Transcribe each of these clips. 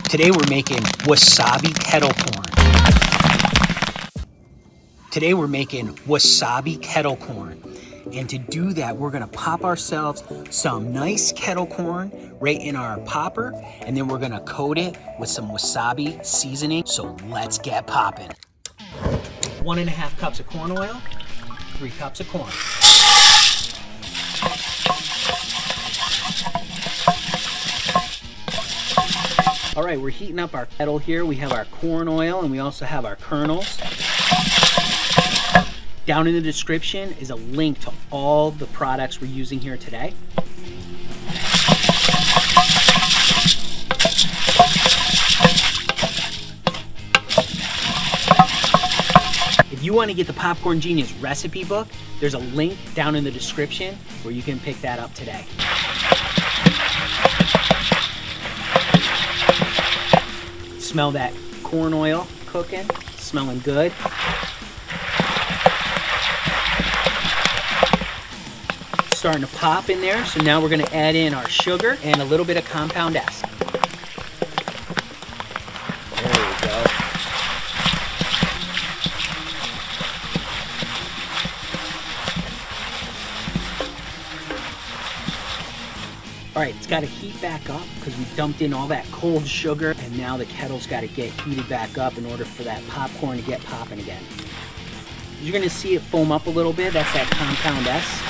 Today we're making wasabi kettle corn. Today we're making wasabi kettle corn. And to do that, we're gonna pop ourselves some nice kettle corn right in our popper, and then we're gonna coat it with some wasabi seasoning. So let's get popping. 1.5 cups of corn oil, 3 cups of corn. All right, we're heating up our kettle here. We have our corn oil and we also have our kernels. Down in the description is a link to all the products we're using here today. If you want to get the Popcorn Genius recipe book, there's a link down in the description where you can pick that up today. Smell that corn oil cooking, smelling good. Starting to pop in there, so now we're going to add in our sugar and a little bit of compound S. There we go. All right, it's got to heat back up because we dumped in all that cold sugar, and now the kettle's got to get heated back up in order for that popcorn to get popping again. You're going to see it foam up a little bit. That's that compound S.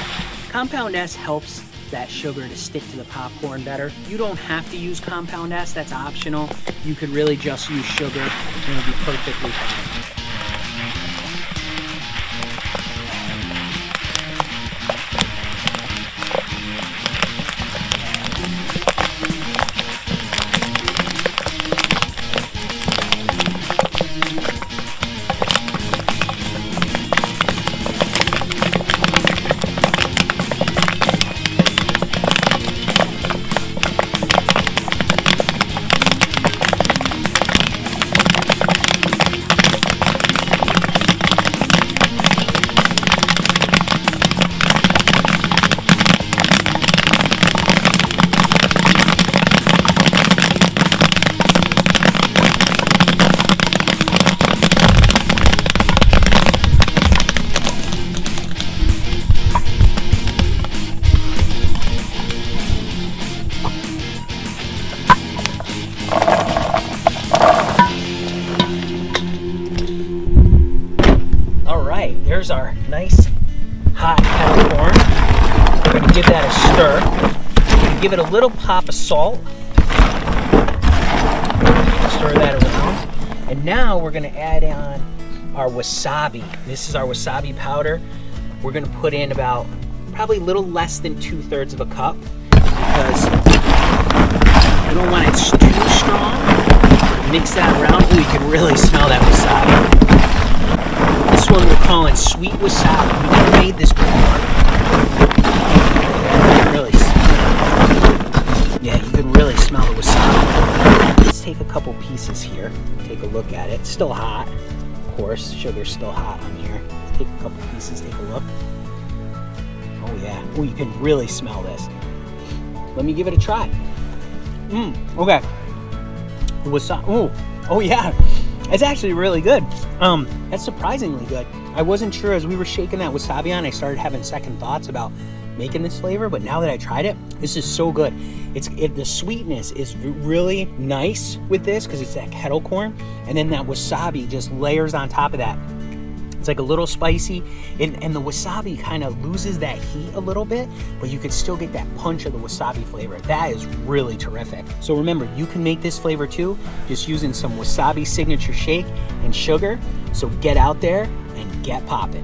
Compound S helps that sugar to stick to the popcorn better. You don't have to use compound S, that's optional. You could really just use sugar and it'll be perfectly fine. There's our nice hot kettle corn. We're going to give that a stir. We're going to give it a little pop of salt. Stir that around. And now we're going to add on our wasabi. This is our wasabi powder. We're going to put in about probably a little less than 2/3 of a cup because I don't want it too strong. Mix that around. Ooh, you can really smell that wasabi. This one we're calling sweet wasabi. We've never made this before. You can really smell the wasabi. Let's take a couple pieces here. Take a look at it. It's still hot. Of course, sugar's still hot on here. Let's take a couple pieces, take a look. Oh yeah. Oh, you can really smell this. Let me give it a try. Okay. The wasabi. Oh yeah. It's actually really good. That's surprisingly good. I wasn't sure as we were shaking that wasabi on, I started having second thoughts about making this flavor, but now that I tried it, this is so good. The sweetness is really nice with this because it's that kettle corn, and then that wasabi just layers on top of that. It's like a little spicy, and the wasabi kind of loses that heat a little bit, but you can still get that punch of the wasabi flavor. That is really terrific. So remember, you can make this flavor too, just using some wasabi signature shake and sugar. So get out there and get popping.